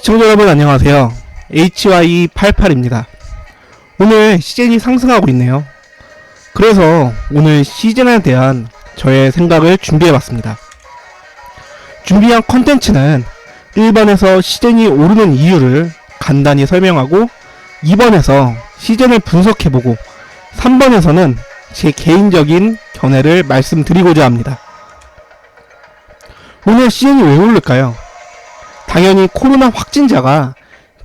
시청자 여러분 안녕하세요. HY88입니다. 오늘 시즌이 상승하고 있네요. 그래서 오늘 시즌에 대한 저의 생각을 준비해봤습니다. 준비한 컨텐츠는 1번에서 시즌이 오르는 이유를 간단히 설명하고 2번에서 시즌을 분석해보고 3번에서는 제 개인적인 견해를 말씀드리고자 합니다. 오늘 시즌이 왜 오를까요? 당연히 코로나 확진자가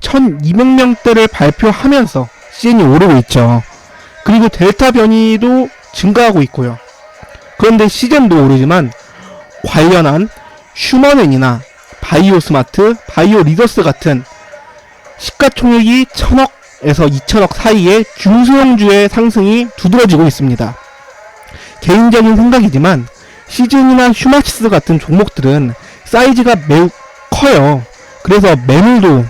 1200명대를 발표하면서 시즌이 오르고 있죠. 그리고 델타 변이도 증가하고 있고요. 그런데 시즌도 오르지만 관련한 휴먼앤이나 바이오스마트, 바이오리더스 같은 시가총액이 1000억에서 2000억 사이의 중소형주의 상승이 두드러지고 있습니다. 개인적인 생각이지만 시즌이나 휴마시스 같은 종목들은 사이즈가 매우 커요. 그래서 매물도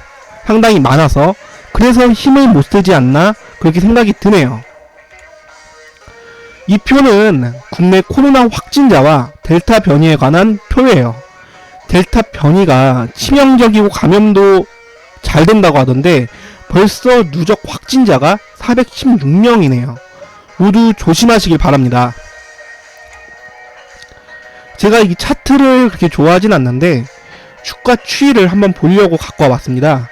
상당히 많아서 그래서 힘을 못 쓰지 않나 그렇게 생각이 드네요. 이 표는 국내 코로나 확진자와 델타 변이에 관한 표예요. 델타 변이가 치명적이고 감염도 잘 된다고 하던데 벌써 누적 확진자가 416명이네요. 모두 조심하시길 바랍니다. 제가 이 차트를 그렇게 좋아하진 않는데 주가 추이를 한번 보려고 갖고 와봤습니다.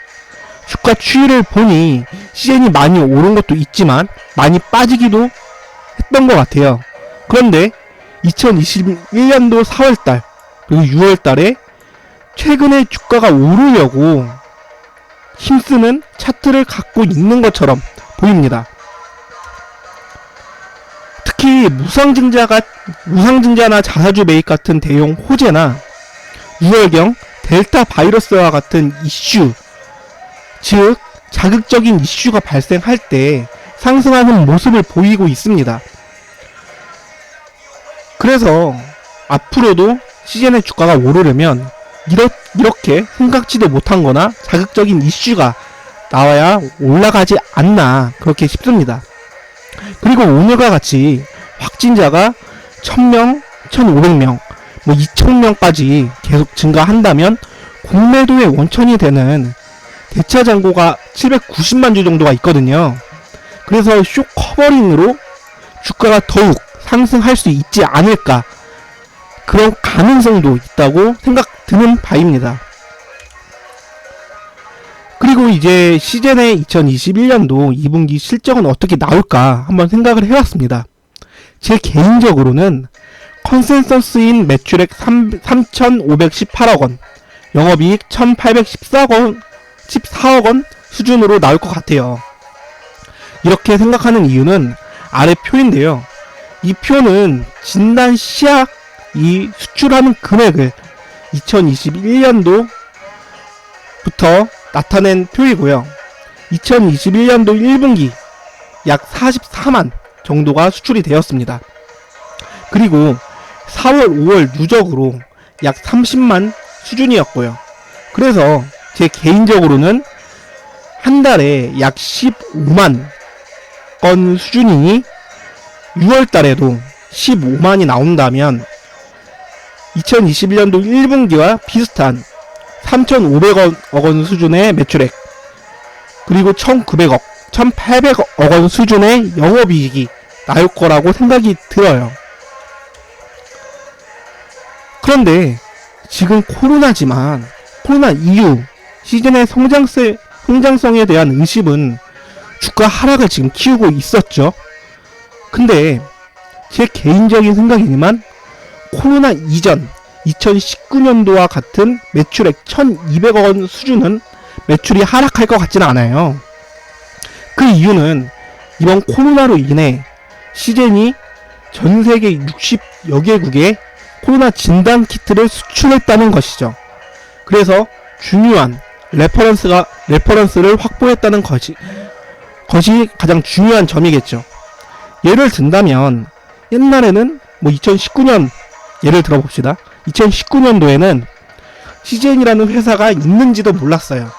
주가 추이를 보니 시즌이 많이 오른 것도 있지만 많이 빠지기도 했던 것 같아요. 그런데 2021년도 4월달 그리고 6월달에 최근에 주가가 오르려고 힘쓰는 차트를 갖고 있는 것처럼 보입니다. 특히 무상증자나 자사주 매입 같은 대형 호재나 6월경 델타 바이러스와 같은 이슈, 즉 자극적인 이슈가 발생할 때 상승하는 모습을 보이고 있습니다. 그래서 앞으로도 시즌의 주가가 오르려면 이렇게 생각지도 못한 거나 자극적인 이슈가 나와야 올라가지 않나 그렇게 싶습니다. 그리고 오늘과 같이 확진자가 1000명, 1500명, 2000명까지 계속 증가한다면 공매도의 원천이 되는 대차잔고가 790만 주 정도가 있거든요. 그래서 쇼 커버링으로 주가가 더욱 상승할 수 있지 않을까 그런 가능성도 있다고 생각드는 바입니다. 그리고 이제 시즌의 2021년도 2분기 실적은 어떻게 나올까 한번 생각을 해봤습니다. 제 개인적으로는 컨센서스인 매출액 3,518억원, 영업이익 1,814억원 수준으로 나올 것 같아요. 이렇게 생각하는 이유는 아래 표인데요. 이 표는 진단 시약이 수출하는 금액을 2021년도부터 나타낸 표이고요. 2021년도 1분기 약 44만 정도가 수출이 되었습니다. 그리고 4월, 5월 누적으로 약 30만 수준이었고요. 그래서 제 개인적으로는 한 달에 약 15만 건 수준이니 6월 달에도 15만이 나온다면 2021년도 1분기와 비슷한 3,500억 원 수준의 매출액 그리고 1,900억, 1,800억 원 수준의 영업이익이 나올 거라고 생각이 들어요. 그런데 지금 코로나지만 코로나 이후 시즌의 성장성에 대한 의심은 주가 하락을 지금 키우고 있었죠. 근데 제 개인적인 생각이지만 코로나 이전 2019년도와 같은 매출액 1200억 원 수준은 매출이 하락할 것 같지는 않아요. 그 이유는 이번 코로나로 인해 시즌이 전세계 60여 개국에 코로나 진단 키트를 수출했다는 것이죠. 그래서 중요한 레퍼런스를 확보했다는 것이 가장 중요한 점이겠죠. 예를 든다면 옛날에는 2019년 예를 들어봅시다. 2019년도에는 CGN이라는 회사가 있는지도 몰랐어요.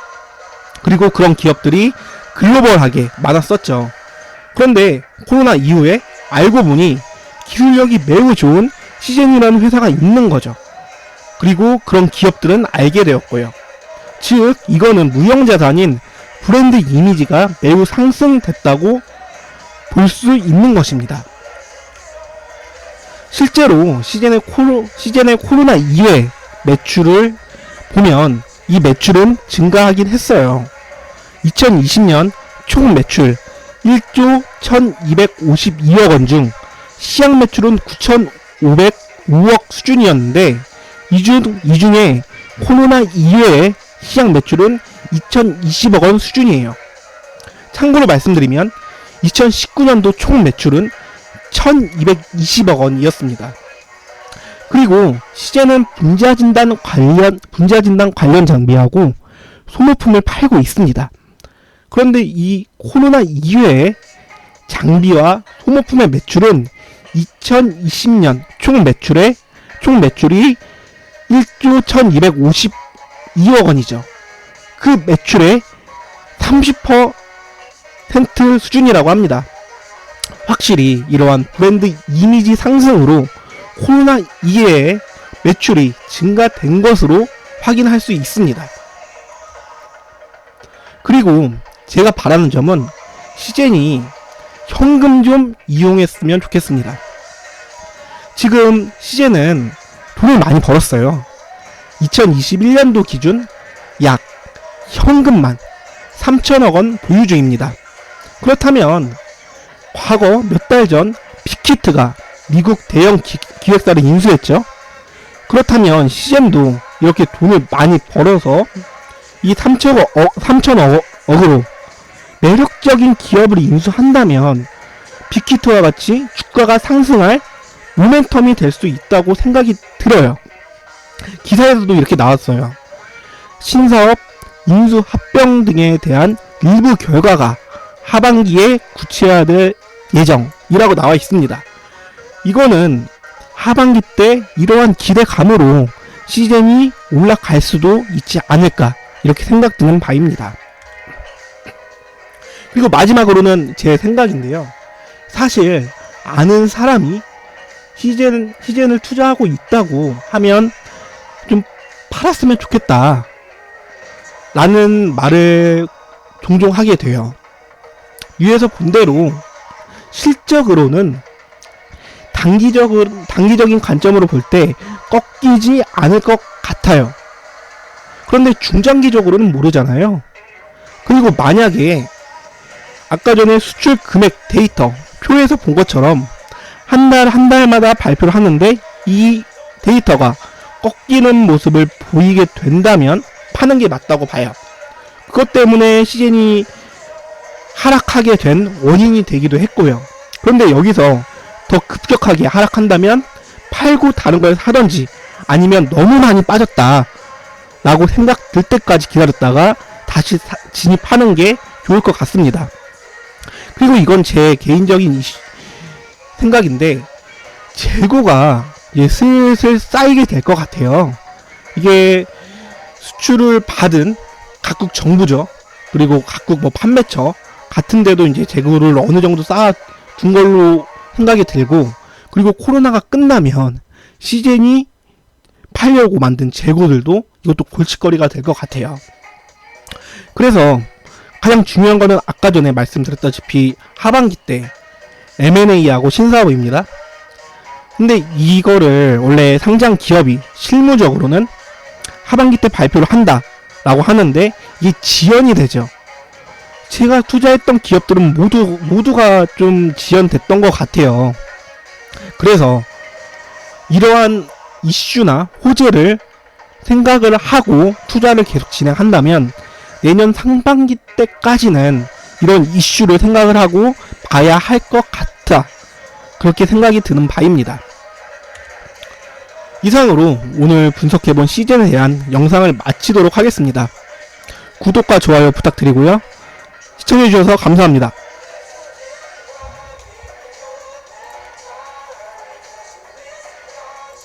그리고 그런 기업들이 글로벌하게 많았었죠. 그런데 코로나 이후에 알고 보니 기술력이 매우 좋은 CGN이라는 회사가 있는 거죠. 그리고 그런 기업들은 알게 되었고요. 즉 이거는 무형자산인 브랜드 이미지가 매우 상승됐다고 볼 수 있는 것입니다. 실제로 시즌의 코로나 이외 매출을 보면 이 매출은 증가하긴 했어요. 2020년 총 매출 1조 1252억 원 중 시향 매출은 9,505억 수준이었는데 이 중에 코로나 이외의 시향 매출은 2,020억 원 수준이에요. 참고로 말씀드리면 2019년도 총 매출은 1,220억 원이었습니다. 그리고 시제는 분자진단 관련 장비하고 소모품을 팔고 있습니다. 그런데 이 코로나 이외의 장비와 소모품의 매출은 2020년 총 매출이 1조 1252억 원이죠. 그 매출의 30% 수준이라고 합니다. 확실히 이러한 브랜드 이미지 상승으로 코로나 이외에 매출이 증가된 것으로 확인할 수 있습니다. 그리고 제가 바라는 점은 시젠이 현금 좀 이용했으면 좋겠습니다. 지금 시젠은 돈을 많이 벌었어요. 2021년도 기준 약 현금만 3천억 원 보유 중입니다. 그렇다면 과거 몇 달 전 빅히트가 미국 대형 기획사를 인수했죠. 그렇다면 시젠도 이렇게 돈을 많이 벌어서 이 3천억으로 매력적인 기업을 인수한다면 빅히트와 같이 주가가 상승할 모멘텀이 될 수 있다고 생각이 들어요. 기사에서도 이렇게 나왔어요. 신사업, 인수 합병 등에 대한 일부 결과가 하반기에 구체화될 예정이라고 나와 있습니다. 이거는 하반기 때 이러한 기대감으로 시즌이 올라갈 수도 있지 않을까 이렇게 생각드는 바입니다. 그리고 마지막으로는 제 생각인데요. 사실 아는 사람이 시즌을 투자하고 있다고 하면 좀 팔았으면 좋겠다 라는 말을 종종 하게 돼요. 위에서 본 대로 실적으로는 단기적인 관점으로 볼 때 꺾이지 않을 것 같아요. 그런데 중장기적으로는 모르잖아요. 그리고 만약에 아까 전에 수출 금액 데이터 표에서 본 것처럼 한 달마다 발표를 하는데 이 데이터가 꺾이는 모습을 보이게 된다면 파는 게 맞다고 봐요. 그것 때문에 시즌이 하락하게 된 원인이 되기도 했고요. 그런데 여기서 더 급격하게 하락한다면 팔고 다른 걸 사던지 아니면 너무 많이 빠졌다 라고 생각 들 때까지 기다렸다가 다시 진입하는 게 좋을 것 같습니다. 그리고 이건 제 개인적인 생각인데 재고가 이제 슬슬 쌓이게 될 것 같아요. 이게 수출을 받은 각국 정부죠. 그리고 각국 판매처 같은데도 이제 재고를 어느 정도 쌓아둔 걸로 생각이 들고, 그리고 코로나가 끝나면 시즌이 팔려고 만든 재고들도 이것도 골칫거리가 될 것 같아요. 그래서 가장 중요한 거는 아까 전에 말씀드렸다시피 하반기 때 M&A하고 신사업입니다. 근데 이거를 원래 상장 기업이 실무적으로는 하반기 때 발표를 한다라고 하는데 이게 지연이 되죠. 제가 투자했던 기업들은 모두가 좀 지연됐던 것 같아요. 그래서 이러한 이슈나 호재를 생각을 하고 투자를 계속 진행한다면 내년 상반기 때까지는 이런 이슈를 생각을 하고 봐야 할 것 같다, 그렇게 생각이 드는 바입니다. 이상으로 오늘 분석해본 시즌에 대한 영상을 마치도록 하겠습니다. 구독과 좋아요 부탁드리고요. 시청해주셔서 감사합니다.